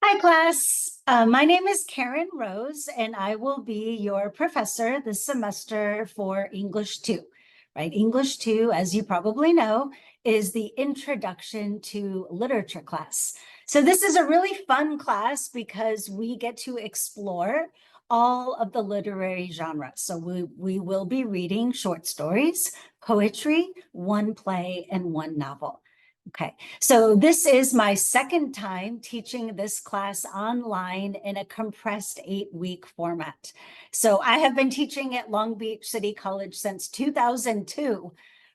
Hi, class. My name is Karen Rose, and I will be your professor this semester for English 2, right? English 2, as you probably know, is the introduction to literature class. So this is a really fun class because we get to explore all of the literary genres. So we will be reading short stories, poetry, one play, and one novel. Okay, so this is my second time teaching this class online in a compressed 8-week format. So I have been teaching at Long Beach City College since 2002,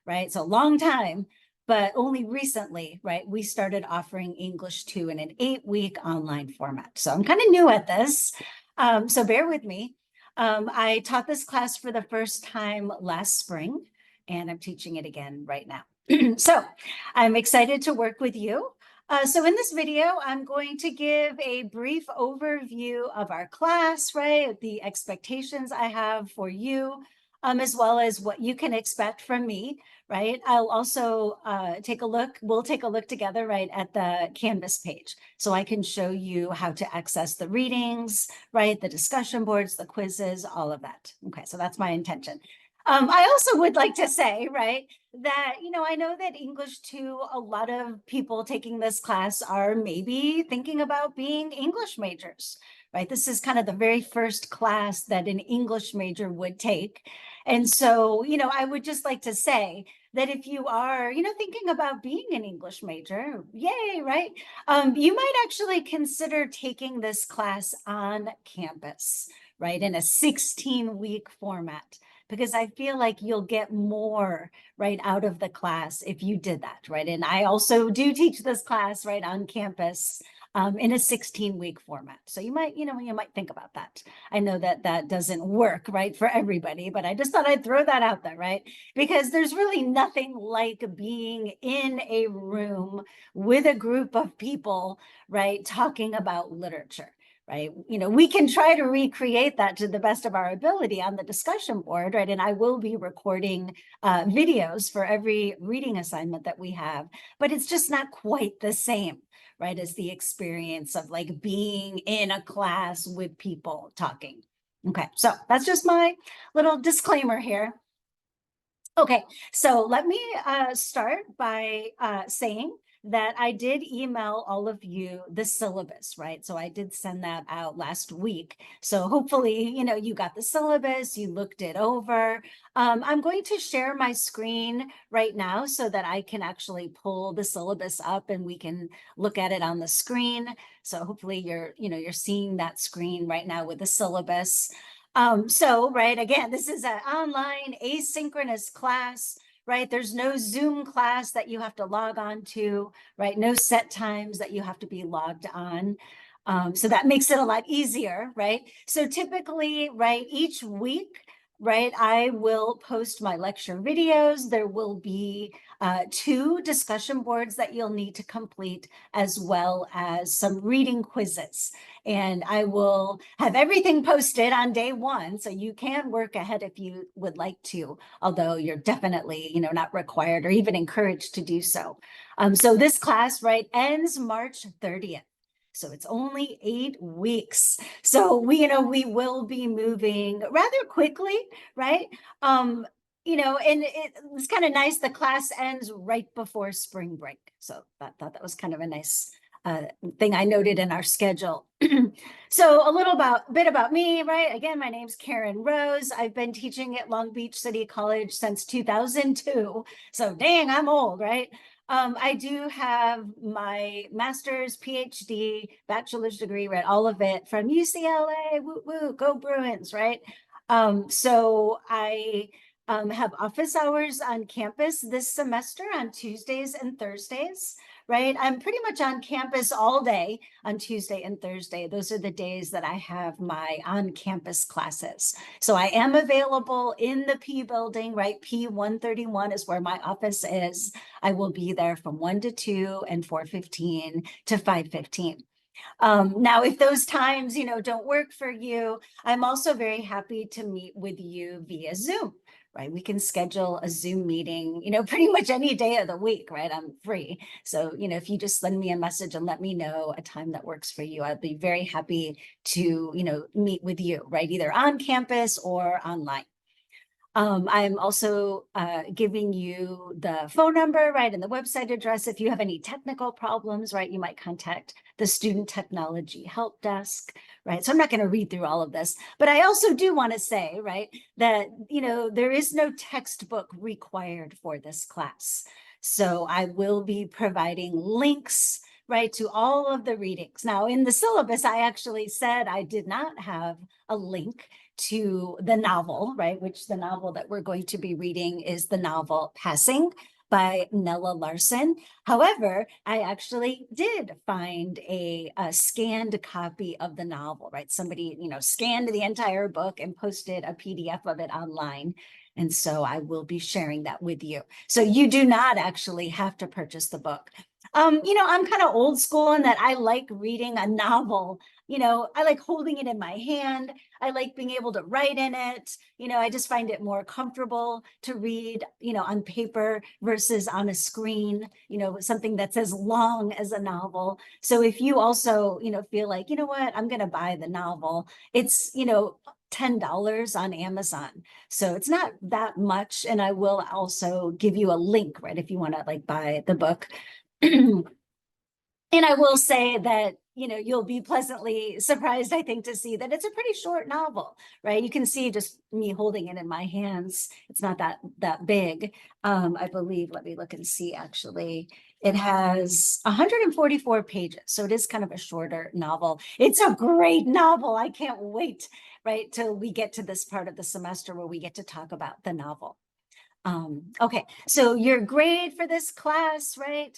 right? So a long time, but only recently, right? We started offering English 2 in an 8-week online format. So I'm kind of new at this, so bear with me. I taught this class for the first time last spring, and I'm teaching it again right now. So I'm excited to work with you. So in this video, I'm going to give a brief overview of our class, right? The expectations I have for you, as well as what you can expect from me, right? I'll also we'll take a look together, right, at the Canvas page. So I can show you how to access the readings, right? The discussion boards, the quizzes, all of that. Okay, so that's my intention. I also would like to say, right, that, I know that English 2, a lot of people taking this class are maybe thinking about being English majors, right? This is kind of the very first class that an English major would take. And so, I would just like to say that if you are, thinking about being an English major, yay, right? You might actually consider taking this class on campus, right? In a 16-week format, because I feel like you'll get more right out of the class if you did that, right? And I also do teach this class right on campus in a 16-week format. So you might think about that. I know that that doesn't work, right, for everybody, but I just thought I'd throw that out there, right? Because there's really nothing like being in a room with a group of people, right, talking about literature. Right. We can try to recreate that to the best of our ability on the discussion board, right? And I will be recording videos for every reading assignment that we have, but it's just not quite the same, right, as the experience of like being in a class with people talking. Okay, so that's just my little disclaimer here. Okay, so let me start by saying that I did email all of you the syllabus, right? So I did send that out last week. So hopefully, you got the syllabus, you looked it over. I'm going to share my screen right now so that I can actually pull the syllabus up and we can look at it on the screen. So hopefully you're seeing that screen right now with the syllabus. So, right, again, this is an online asynchronous class, right? There's no Zoom class that you have to log on to, right? No set times that you have to be logged on. So that makes it a lot easier, right? So typically, right, each week, right, I will post my lecture videos. There will be 2 discussion boards that you'll need to complete, as well as some reading quizzes. And I will have everything posted on day 1, so you can work ahead if you would like to, although you're definitely, not required or even encouraged to do so. So this class, right, ends March 30th. So it's only 8 weeks. So we will be moving rather quickly, right? And it's kind of nice. The class ends right before spring break. So I thought that was kind of a nice thing I noted in our schedule. So a bit about me, right? Again, my name's Karen Rose. I've been teaching at Long Beach City College since 2002. So dang, I'm old, right? I do have my master's, PhD, bachelor's degree, right? All of it from UCLA. Woo woo, go Bruins, right? So I have office hours on campus this semester on Tuesdays and Thursdays, right? I'm pretty much on campus all day on Tuesday and Thursday. Those are the days that I have my on-campus classes. So I am available in the P building, right? P131 is where my office is. I will be there from 1 to 2 and 4:15 to 5:15. Now, if those times, don't work for you, I'm also very happy to meet with you via Zoom, right? We can schedule a Zoom meeting, pretty much any day of the week, right? I'm free. So, if you just send me a message and let me know a time that works for you, I'd be very happy to, meet with you, right? Either on campus or online. I'm also giving you the phone number, right, and the website address. If you have any technical problems, right, you might contact the Student Technology Help Desk, right? So I'm not going to read through all of this, but I also do want to say, right, that, there is no textbook required for this class. So I will be providing links, right, to all of the readings. Now, in the syllabus, I actually said I did not have a link to the novel, right? Which the novel that we're going to be reading is the novel Passing by Nella Larsen. However, I actually did find a scanned copy of the novel, right? Somebody, scanned the entire book and posted a PDF of it online. And so I will be sharing that with you. So you do not actually have to purchase the book. I'm kind of old school in that I like reading a novel. I like holding it in my hand. I like being able to write in it. I just find it more comfortable to read, on paper versus on a screen, something that's as long as a novel. So if you also, feel like, what, I'm going to buy the novel, it's, $10 on Amazon. So it's not that much. And I will also give you a link, right, if you want to like buy the book. And I will say that, you'll be pleasantly surprised, I think, to see that it's a pretty short novel, right? You can see just me holding it in my hands. It's not that big. I believe, let me look and see, actually. It has 144 pages, so it is kind of a shorter novel. It's a great novel. I can't wait, right, till we get to this part of the semester where we get to talk about the novel. Okay, so your grade for this class, right?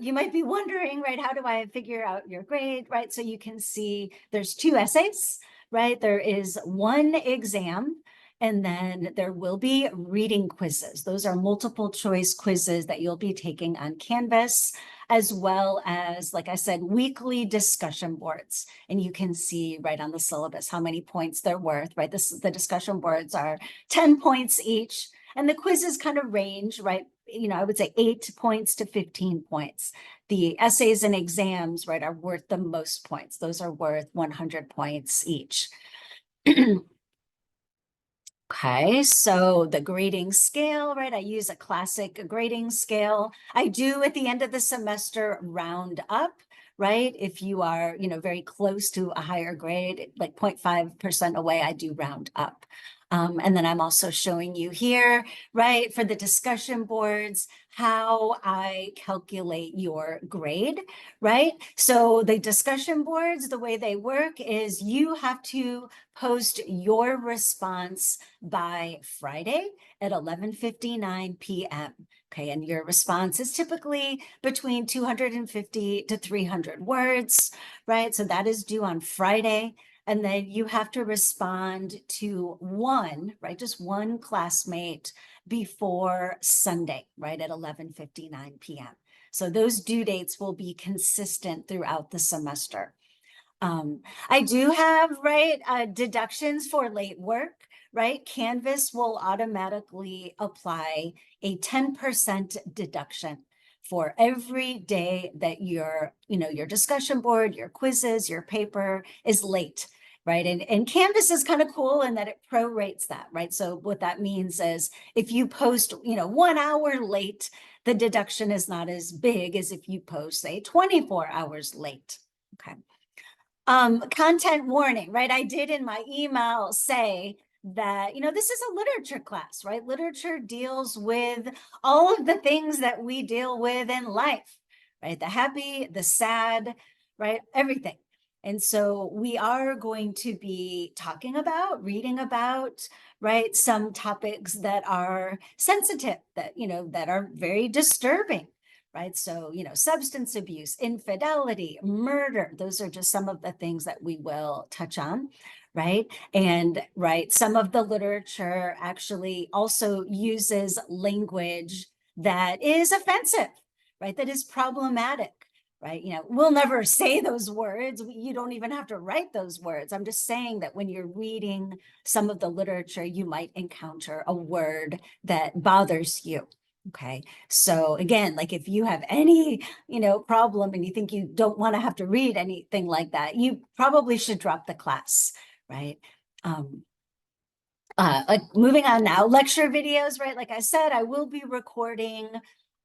You might be wondering, right, how do I figure out your grade, right? So you can see there's 2 essays, right? There is 1 exam, and then there will be reading quizzes. Those are multiple choice quizzes that you'll be taking on Canvas, as well as, like I said, weekly discussion boards. And you can see right on the syllabus how many points they're worth, right? The discussion boards are 10 points each. And the quizzes kind of range, right? I would say 8 points to 15 points. The essays and exams, right, are worth the most points. Those are worth 100 points each. Okay, so the grading scale, right? I use a classic grading scale. I do at the end of the semester round up, right? If you are, very close to a higher grade, like 0.5% away, I do round up. And then I'm also showing you here, right, for the discussion boards, how I calculate your grade, right? So the discussion boards, the way they work is you have to post your response by Friday at 11:59 p.m. Okay, and your response is typically between 250 to 300 words, right? So that is due on Friday. And then you have to respond to one, right? Just one classmate before Sunday, right? At 11:59 p.m. So those due dates will be consistent throughout the semester. I do have, right, deductions for late work, right? Canvas will automatically apply a 10% deduction for every day that your discussion board, your quizzes, your paper is late, right? And Canvas is kind of cool in that it prorates that, right? So what that means is if you post, 1 hour late, the deduction is not as big as if you post, say, 24 hours late, okay? Content warning, right? I did in my email say that, this is a literature class, right? Literature deals with all of the things that we deal with in life, right? The happy, the sad, right? Everything. And so we are going to be talking about, reading about, right? Some topics that are sensitive, that, that are very disturbing, right? So, substance abuse, infidelity, murder, those are just some of the things that we will touch on, right? And, right, some of the literature actually also uses language that is offensive, right? That is problematic, right? We'll never say those words. You don't even have to write those words. I'm just saying that when you're reading some of the literature, you might encounter a word that bothers you. Okay. So again, like if you have any, problem and you think you don't want to have to read anything like that, you probably should drop the class, right? Like moving on now, lecture videos, right? Like I said, I will be recording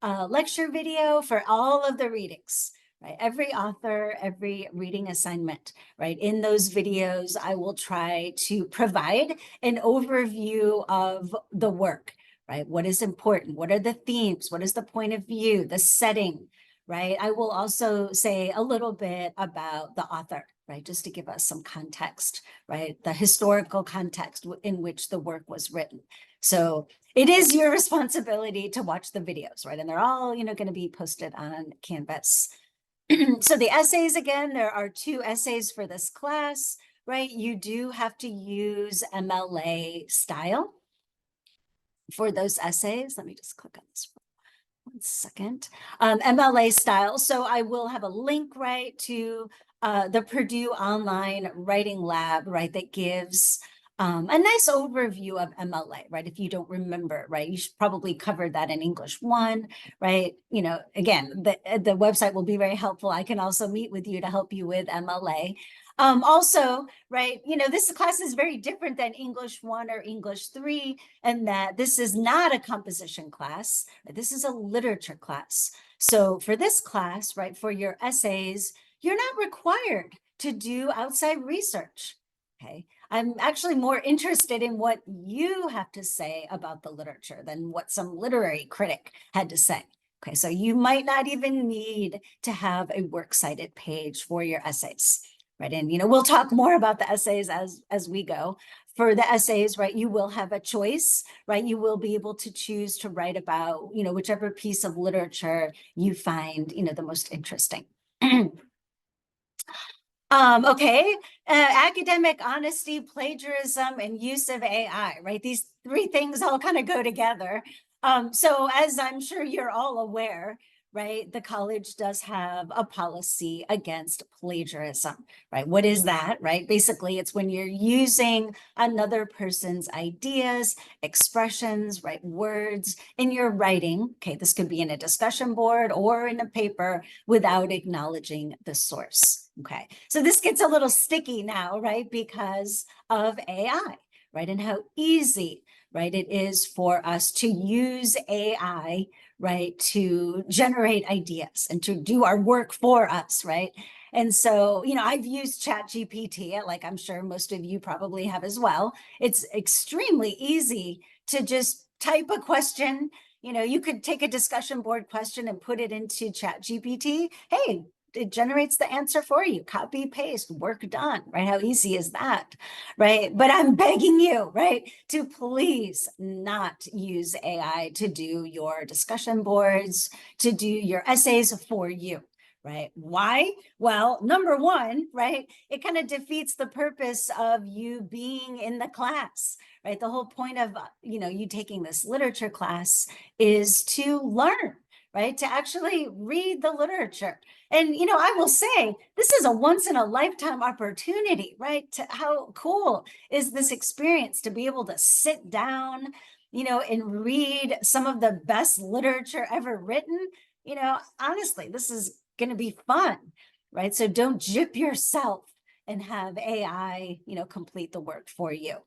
a lecture video for all of the readings, right? Every author, every reading assignment, right? In those videos, I will try to provide an overview of the work, right? What is important? What are the themes? What is the point of view, the setting, right? I will also say a little bit about the author, right? Just to give us some context, right? The historical context in which the work was written. So it is your responsibility to watch the videos, right? And they're all, going to be posted on Canvas. So the essays, again, there are 2 essays for this class, right? You do have to use MLA style for those essays. Let me just click on this for 1 second. MLA style. So I will have a link, right, to the Purdue Online Writing Lab, right, that gives a nice overview of MLA, right? If you don't remember, right, you should probably cover that in English 1, right? Again, the website will be very helpful. I can also meet with you to help you with MLA. Also, right, this class is very different than English 1 or English 3, and that this is not a composition class. This is a literature class. So for this class, right, for your essays, you're not required to do outside research, okay? I'm actually more interested in what you have to say about the literature than what some literary critic had to say. Okay, so you might not even need to have a works cited page for your essays, right? And, we'll talk more about the essays as we go. For the essays, right, you will have a choice, right? You will be able to choose to write about, whichever piece of literature you find, the most interesting. Okay, academic honesty, plagiarism, and use of AI, right? These 3 things all kind of go together. So as I'm sure you're all aware, right, the college does have a policy against plagiarism, right? What is that, right? Basically, it's when you're using another person's ideas, expressions, right, words in your writing. Okay, this could be in a discussion board or in a paper without acknowledging the source. Okay, so this gets a little sticky now, right, because of AI, right, and how easy, right, it is for us to use AI, right, to generate ideas and to do our work for us, right? And so, I've used ChatGPT, like I'm sure most of you probably have as well. It's extremely easy to just type a question. You could take a discussion board question and put it into ChatGPT. Hey, it generates the answer for you. Copy, paste, work done, right? How easy is that, right? But I'm begging you, right, to please not use AI to do your discussion boards, to do your essays for you, right? Why? Well, number 1, right, it kind of defeats the purpose of you being in the class, right? The whole point of, you taking this literature class is to learn, right? To actually read the literature. And, I will say, this is a once in a lifetime opportunity, right? How cool is this experience to be able to sit down, and read some of the best literature ever written? Honestly, this is going to be fun, right? So don't gyp yourself and have AI, complete the work for you.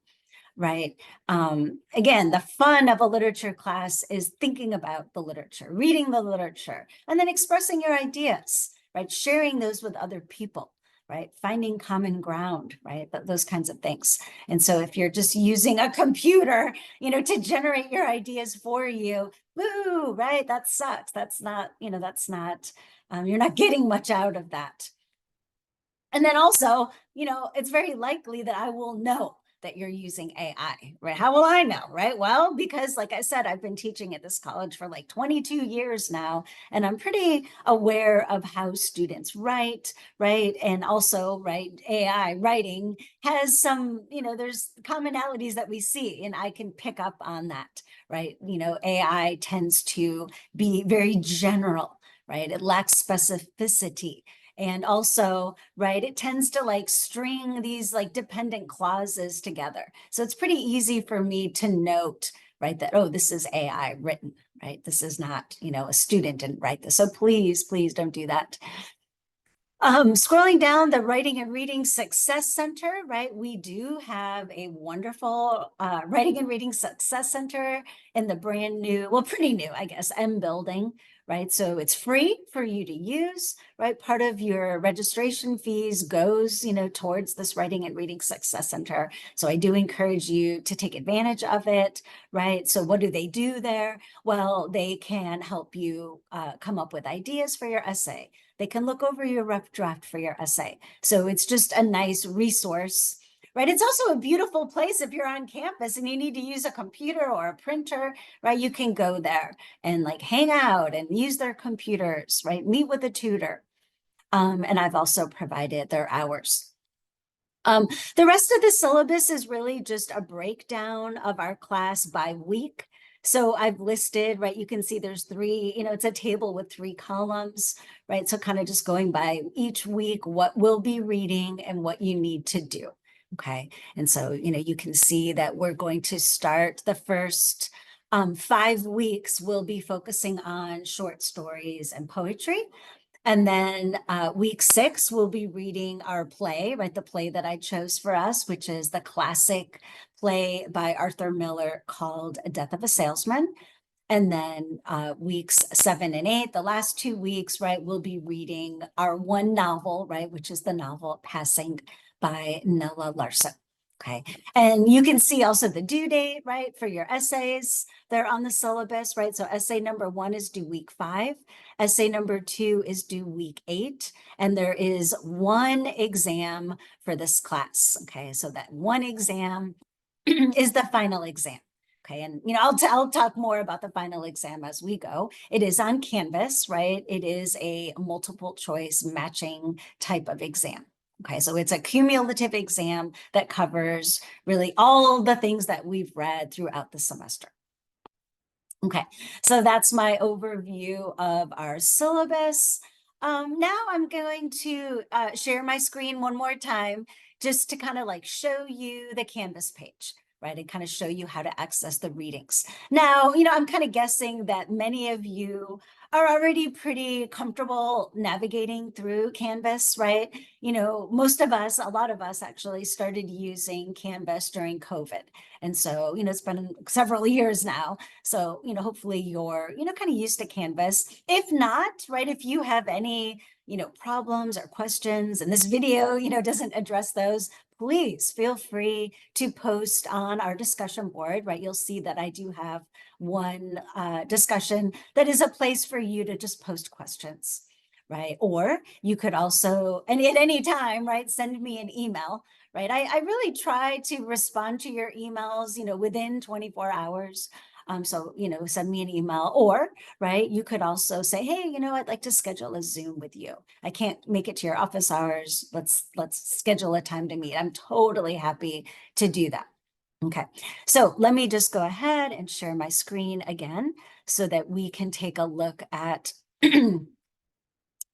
Right. Again, the fun of a literature class is thinking about the literature, reading the literature, and then expressing your ideas, right? Sharing those with other people, right? Finding common ground, right? Those kinds of things. And so if you're just using a computer, to generate your ideas for you, woo, right? That sucks. That's not, you're not getting much out of that. And then also, it's very likely that I will know that you're using AI, right? How will I know, right? Well, because like I said, I've been teaching at this college for like 22 years now, and I'm pretty aware of how students write, right? And also, right, AI writing has some, there's commonalities that we see, and I can pick up on that, right? AI tends to be very general, right? It lacks specificity. And also, right, it tends to like string these like dependent clauses together. So it's pretty easy for me to note, right, that, oh, this is AI written, right? This is not, a student didn't write this. So please, please don't do that. Scrolling down the Writing and Reading Success Center, right? We do have a wonderful Writing and Reading Success Center in the brand new, well, pretty new, I guess, M building, right? So it's free for you to use, right? Part of your registration fees goes, towards this Writing and Reading Success Center. So I do encourage you to take advantage of it, right? So what do they do there? Well, they can help you come up with ideas for your essay. They can look over your rough draft for your essay. So it's just a nice resource, right? It's also a beautiful place if you're on campus and you need to use a computer or a printer, right? You can go there and like hang out and use their computers, right? Meet with a tutor. And I've also provided their hours. The rest of the syllabus is really just a breakdown of our class by week. So I've listed, right, you can see there's three, it's a table with 3 columns, right? So kind of just going by each week, what we'll be reading and what you need to do. Okay. And so, you can see that we're going to start the first 5 weeks, we'll be focusing on short stories and poetry. And then week 6, we'll be reading our play, right? The play that I chose for us, which is the classic play by Arthur Miller called Death of a Salesman. And then weeks 7 and 8, the last 2 weeks, right, we'll be reading our one novel, right, which is the novel Passing by Nella Larsen. Okay. And you can see also the due date, right, for your essays. They're on the syllabus, right? So essay number 1 is due week 5. Essay number 2 is due week 8. And there is 1 exam for this class. Okay. So that 1 exam is the final exam. Okay, and I'll talk more about the final exam as we go. It is on Canvas, right? It is a multiple choice matching type of exam. Okay, so it's a cumulative exam that covers really all the things that we've read throughout the semester. Okay, so that's my overview of our syllabus. Now I'm going to share my screen one more time just to kind of like show you the Canvas page, right? And kind of show you how to access the readings. Now, I'm kind of guessing that many of you are already pretty comfortable navigating through Canvas, right? Most of us, a lot of us actually started using Canvas during COVID. And so, it's been several years now. So, hopefully you're, kind of used to Canvas. If not, right, if you have any, problems or questions and this video, doesn't address those, please feel free to post on our discussion board, right? You'll see that I do have one discussion that is a place for you to just post questions, right? Or you could also, and at any time, right, send me an email, right? I really try to respond to your emails, within 24 hours. So, send me an email, or, right, you could also say, hey, I'd like to schedule a Zoom with you. I can't make it to your office hours. Let's schedule a time to meet. I'm totally happy to do that. Okay, so let me just go ahead and share my screen again so that we can take a look at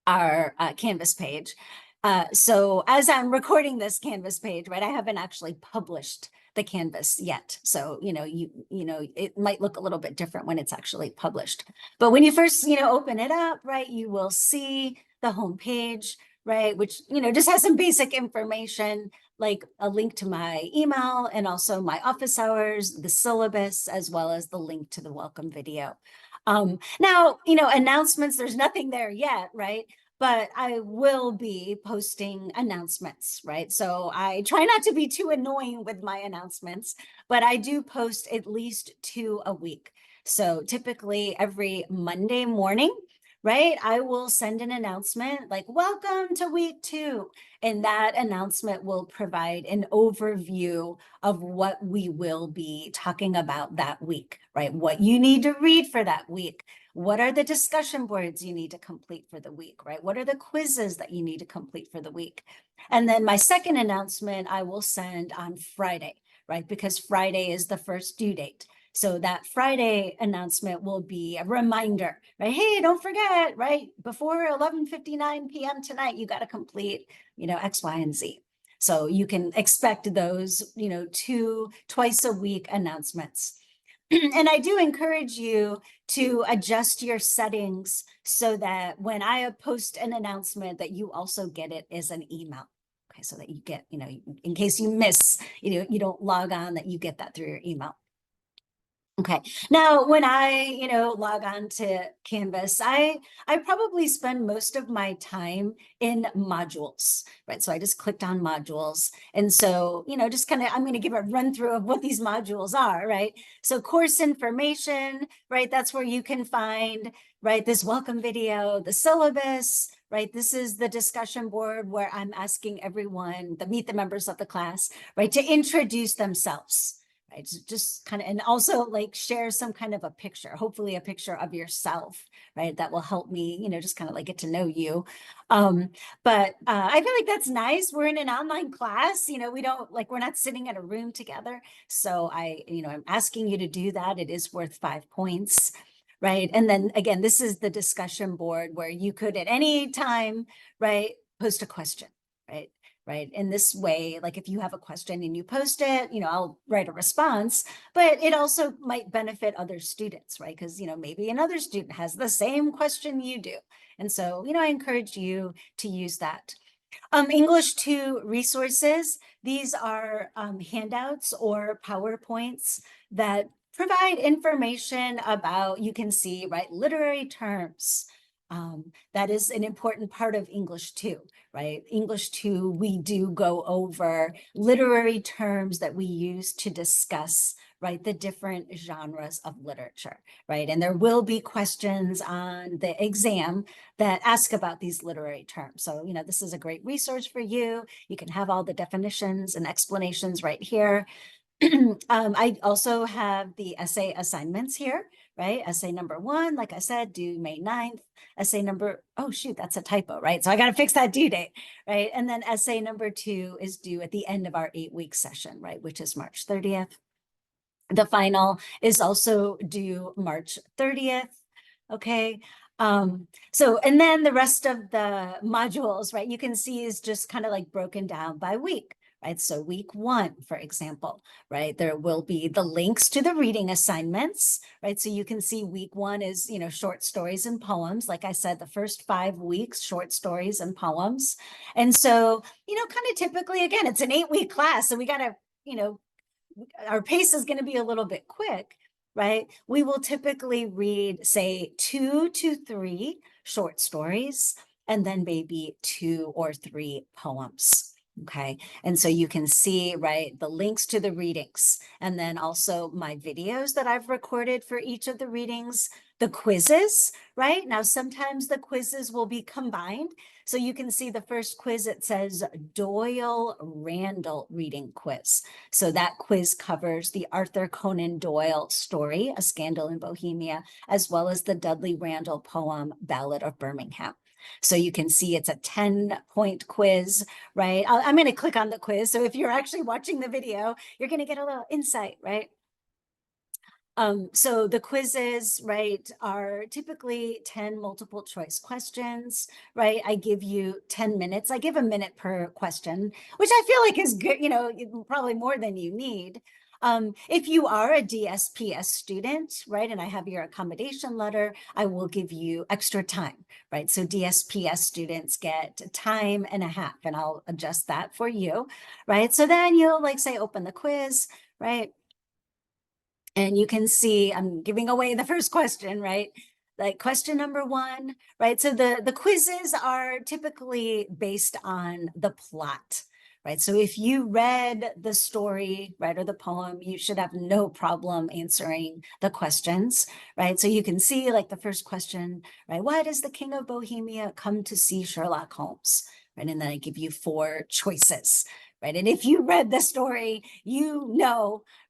our Canvas page. So as I'm recording this Canvas page, right, I haven't actually published the Canvas yet. So, it might look a little bit different when it's actually published. But when you first, open it up, right, you will see the home page, right, which, just has some basic information like a link to my email and also my office hours, the syllabus, as well as the link to the welcome video. Now, announcements, there's nothing there yet, right? But I will be posting announcements, right? So I try not to be too annoying with my announcements, but I do post at least 2 a week. So typically every Monday morning, right, I will send an announcement like, welcome to week 2. And that announcement will provide an overview of what we will be talking about that week, right? What you need to read for that week. What are the discussion boards you need to complete for the week, right? What are the quizzes that you need to complete for the week? And then my second announcement, I will send on Friday, right? Because Friday is the first due date. So that Friday announcement will be a reminder, right? Hey, don't forget, right? Before 11:59 p.m. tonight, you got to complete, X, Y, and Z. So you can expect those, twice a week announcements. And I do encourage you to adjust your settings so that when I post an announcement that you also get it as an email. Okay, so that you get, in case you miss, you don't log on, that you get that through your email. Okay. Now, when I, log on to Canvas, I probably spend most of my time in modules, right? So I just clicked on modules. And so, just kind of, I'm going to give a run through of what these modules are, right? So course information, right? That's where you can find, right, this welcome video, the syllabus, right? This is the discussion board where I'm asking everyone, meet the members of the class, right, to introduce themselves. Right, just kind of, and also like share some kind of a picture, hopefully a picture of yourself, right? That will help me, just kind of like get to know you. But I feel like that's nice. We're in an online class, we don't like, we're not sitting in a room together. So I'm asking you to do that. It is worth 5 points. Right. And then again, this is the discussion board where you could at any time, right, post a question, right? Right. In this way, like if you have a question and you post it, I'll write a response, but it also might benefit other students, right? Because, maybe another student has the same question you do. And so, I encourage you to use that. English 2 resources. These are handouts or PowerPoints that provide information about, you can see, right, literary terms. That is an important part of English 2, right? English 2, we do go over literary terms that we use to discuss, right, the different genres of literature, right? And there will be questions on the exam that ask about these literary terms. So, this is a great resource for you. You can have all the definitions and explanations right here. I also have the essay assignments here, right? Essay number 1, like I said, due May 9th. Essay number, oh shoot, that's a typo, right? So I got to fix that due date, right? And then essay number 2 is due at the end of our 8-week session, right? Which is March 30th. The final is also due March 30th. Okay. So, and then the rest of the modules, right, you can see is just kind of like broken down by week, right? So week 1, for example, right, there will be the links to the reading assignments, right? So you can see week 1 is, short stories and poems. Like I said, the first 5 weeks, short stories and poems. And so, kind of typically, again, it's an 8-week class. So we got to, our pace is going to be a little bit quick, right? We will typically read, say, 2 to 3 short stories, and then maybe 2 or 3 poems. Okay. And so you can see, right, the links to the readings, and then also my videos that I've recorded for each of the readings, the quizzes, right? Now, sometimes the quizzes will be combined. So you can see the first quiz, it says Doyle Randall reading quiz. So that quiz covers the Arthur Conan Doyle story, A Scandal in Bohemia, as well as the Dudley Randall poem, Ballad of Birmingham. So you can see it's a 10-point quiz, right? I'm going to click on the quiz. So if you're actually watching the video, you're going to get a little insight, right? So the quizzes, right, are typically 10 multiple choice questions, right? I give you 10 minutes. I give a minute per question, which I feel like is good, probably more than you need. If you are a DSPS student, right, and I have your accommodation letter, I will give you extra time, right? So DSPS students get time and a half, and I'll adjust that for you, right? So then you'll like say, open the quiz, right? And you can see I'm giving away the first question, right? Like question number 1, right? So the quizzes are typically based on the plot, right? So if you read the story, right, or the poem, you should have no problem answering the questions, right? So you can see like the first question, right? Why does the King of Bohemia come to see Sherlock Holmes? Right? And then I give you 4 choices, right? And if you read the story,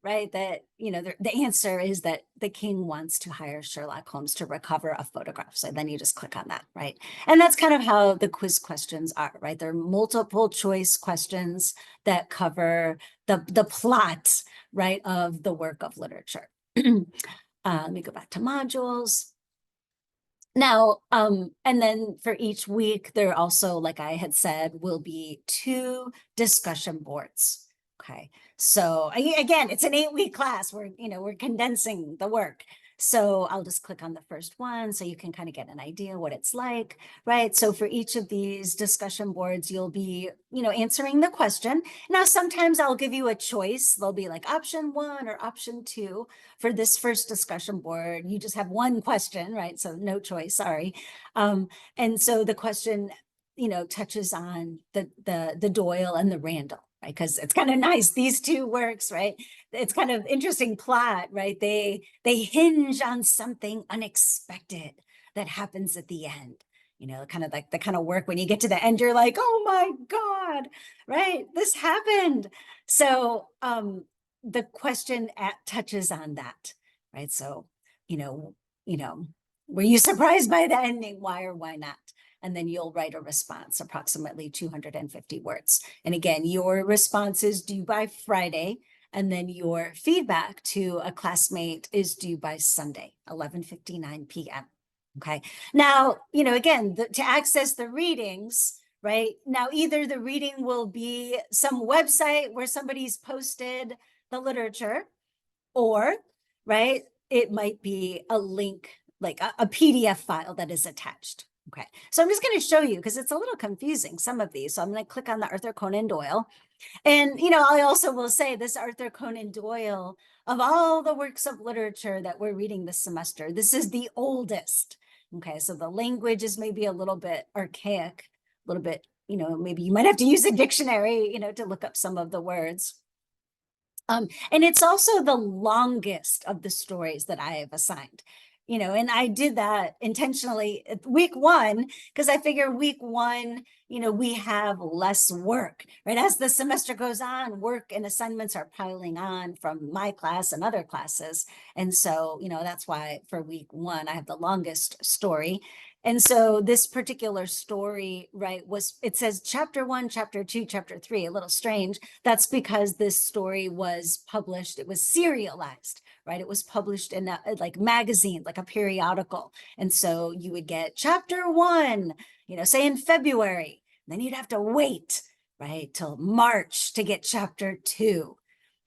right, that, the answer is that the king wants to hire Sherlock Holmes to recover a photograph. So then you just click on that, right? And that's kind of how the quiz questions are, right? They're multiple choice questions that cover the plot, right, of the work of literature. Let me go back to modules. Now, and then for each week, there also, like I had said, will be 2 discussion boards. Okay, so again, it's an 8-week class. We're condensing the work. So I'll just click on the first one so you can kind of get an idea what it's like, right? So for each of these discussion boards, you'll be, answering the question. Now, sometimes I'll give you a choice. There'll be like option 1 or option 2 for this first discussion board. You just have one question, right? So no choice, sorry. And so the question, touches on the Doyle and the Randall, right? Because it's kind of nice, these 2 works, right? It's kind of interesting plot, right? They hinge on something unexpected that happens at the end. Kind of like the kind of work when you get to the end, you're like, oh my God, right? This happened. So the question touches on that, right? So, were you surprised by the ending? Why or why not? And then you'll write a response, approximately 250 words. And again, your response is due by Friday, and then your feedback to a classmate is due by Sunday, 11:59 p.m. Okay. Now, again, to access the readings, right? Now, either the reading will be some website where somebody's posted the literature, or, right, it might be a link, like a PDF file that is attached. Okay, so I'm just going to show you because it's a little confusing, some of these. So I'm going to click on the Arthur Conan Doyle. And, I also will say this Arthur Conan Doyle, of all the works of literature that we're reading this semester, this is the oldest. Okay, so the language is maybe a little bit archaic, a little bit, maybe you might have to use a dictionary, to look up some of the words. And it's also the longest of the stories that I have assigned, and I did that intentionally at week 1, because I figure week 1, we have less work, right? As the semester goes on, work and assignments are piling on from my class and other classes. And so, that's why for week 1, I have the longest story. And so this particular story, right, it says chapter 1, chapter 2, chapter 3, a little strange. That's because this story was published, it was serialized, right? It was published in a magazine, like a periodical. And so you would get chapter 1, say in February, then you'd have to wait, right, till March to get chapter 2.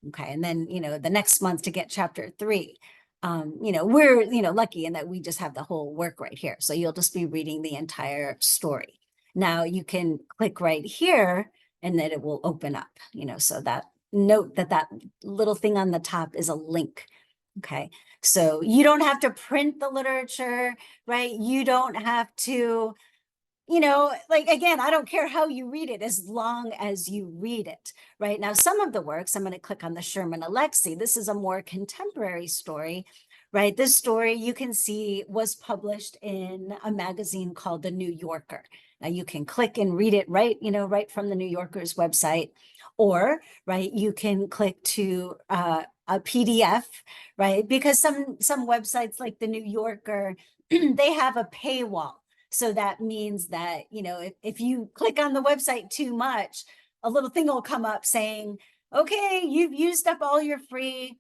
Okay. And then, the next month to get chapter 3. We're, lucky in that we just have the whole work right here. So you'll just be reading the entire story. Now you can click right here and then it will open up, so that note that little thing on the top is a link. Okay. So you don't have to print the literature, right? You don't have to, again, I don't care how you read it as long as you read it, right? Now, some of the works, I'm going to click on the Sherman Alexie. This is a more contemporary story, right? This story you can see was published in a magazine called The New Yorker. Now you can click and read it right, right from the New Yorker's website, or, right, you can click to a PDF, right? Because some websites like the New Yorker, they have a paywall. So that means that, if you click on the website too much, a little thing will come up saying, okay, you've used up all your free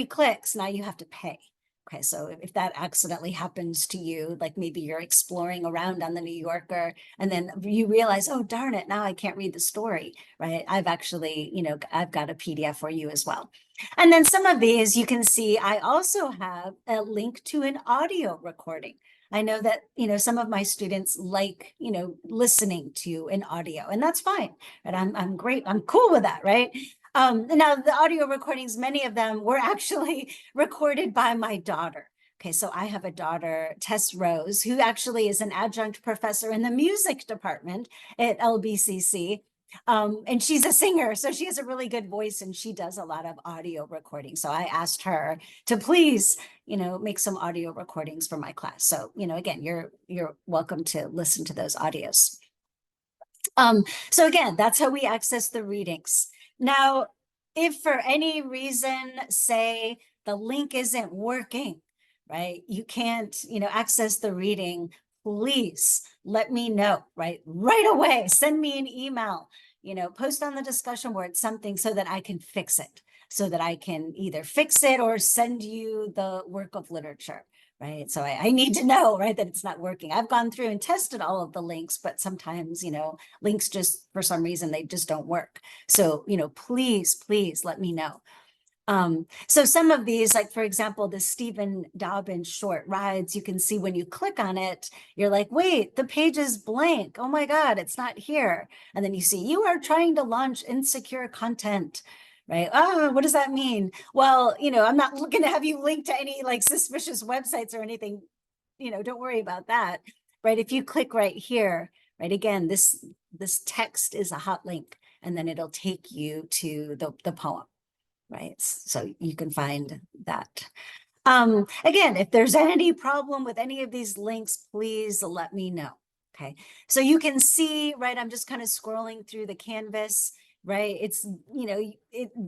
clicks. Now you have to pay. Okay, so if that accidentally happens to you, like maybe you're exploring around on the New Yorker and then you realize, oh, darn it, now I can't read the story, right? I've actually, I've got a PDF for you as well. And then some of these you can see, I also have a link to an audio recording. I know that, some of my students like, listening to an audio, and that's fine. And I'm great. I'm cool with that, right? Now the audio recordings, many of them were actually recorded by my daughter. Okay, so I have a daughter, Tess Rose, who actually is an adjunct professor in the music department at LBCC. And she's a singer, so she has a really good voice and she does a lot of audio recording. So I asked her to please, make some audio recordings for my class. So, again, you're welcome to listen to those audios. So again, that's how we access the readings. Now, if for any reason, say the link isn't working, right? You can't, access the reading, please let me know, right away. Send me an email, post on the discussion board something so that I can fix it. so that I can either fix it or send you the work of literature, right? So I need to know, right, that it's not working. I've gone through and tested all of the links, but sometimes, links just, for some reason, they just don't work. So, please, please let me know. So some of these, like for example, the Stephen Dobbins short rides, you can see when you click on it, you're like, wait, the page is blank. Oh my God, it's not here. And then you see, you are trying to launch insecure content, right? Oh, what does that mean? Well, I'm not looking to have you link to any like suspicious websites or anything, don't worry about that, right? If you click right here, right, again, this text is a hot link, and then it'll take you to the poem. Right, so you can find that. Again, if there's any problem with any of these links, please let me know. Okay, so you can see, right, I'm just kind of scrolling through the Canvas, right? It's,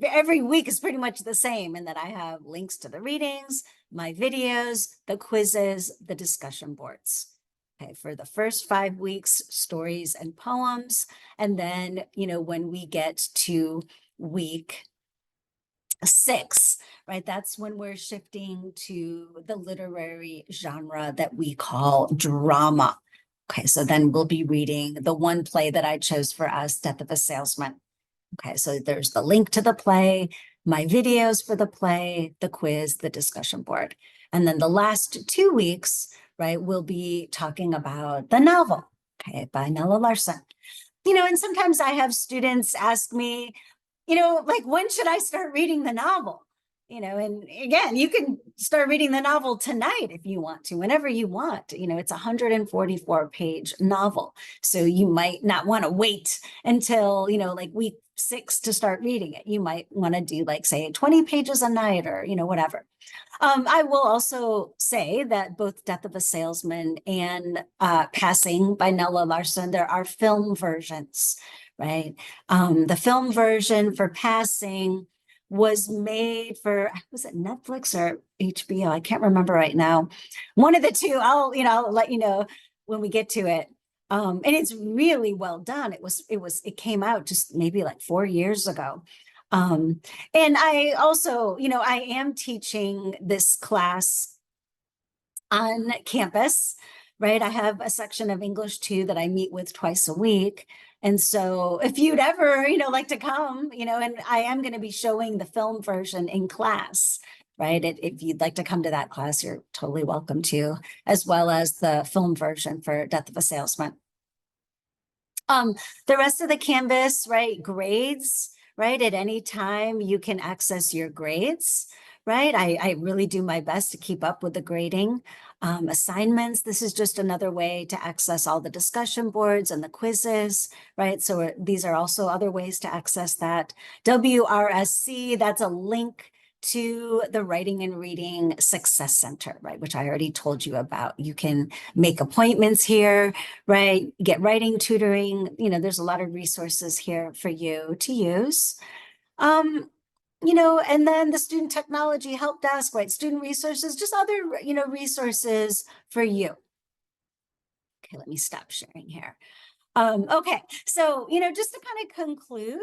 every week is pretty much the same, in that I have links to the readings, my videos, the quizzes, the discussion boards. Okay, for the first 5 weeks, stories and poems. And then, when we get to week 6, right? That's when we're shifting to the literary genre that we call drama. Okay, so then we'll be reading the one play that I chose for us, Death of a Salesman. Okay, so there's the link to the play, my videos for the play, the quiz, the discussion board. And then the last 2 weeks, right, we'll be talking about the novel, okay, by Nella Larsen. And sometimes I have students ask me, like, when should I start reading the novel? And again, you can start reading the novel tonight if you want to, whenever you want. It's a 144-page novel. So you might not want to wait until, like week 6 to start reading it. You might want to do, like, say, 20 pages a night, or, whatever. I will also say that both Death of a Salesman and Passing by Nella Larsen, there are film versions, right? The film version for Passing was made for, was it Netflix or HBO? I can't remember right now. One of the two. I'll let you know when we get to it. And it's really well done. It came out just maybe like 4 years ago. And I also, I am teaching this class on campus, right? I have a section of English 2 that I meet with twice a week. And so if you'd ever, like to come, and I am going to be showing the film version in class, right? If you'd like to come to that class, you're totally welcome to, as well as the film version for Death of a Salesman. The rest of the Canvas, right? Grades, right? At any time you can access your grades, right? I really do my best to keep up with the grading. Assignments, this is just another way to access all the discussion boards and the quizzes, right? So these are also other ways to access that. WRSC, that's a link to the Writing and Reading Success Center, right, which I already told you about. You can make appointments here, right, get writing tutoring. There's a lot of resources here for you to use. And then the Student Technology Help Desk, right, student resources, just other, resources for you. Okay, let me stop sharing here. Okay, so, just to kind of conclude,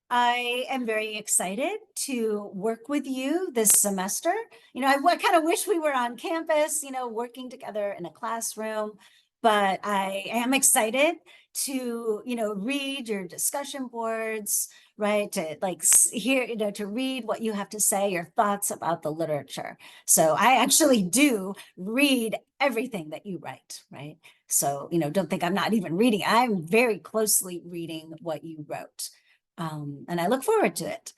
I am very excited to work with you this semester. I kind of wish we were on campus, working together in a classroom, but I am excited to, read your discussion boards, right? To hear, to read what you have to say, your thoughts about the literature. So I actually do read everything that you write, right? So, don't think I'm not even reading. I'm very closely reading what you wrote. And I look forward to it.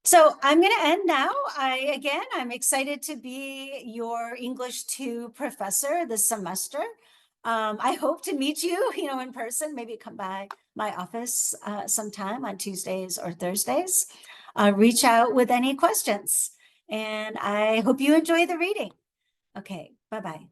So I'm going to end now. I'm excited to be your English 2 professor this semester. I hope to meet you, in person. Maybe come by my office sometime on Tuesdays or Thursdays. Reach out with any questions. And I hope you enjoy the reading. Okay, bye-bye.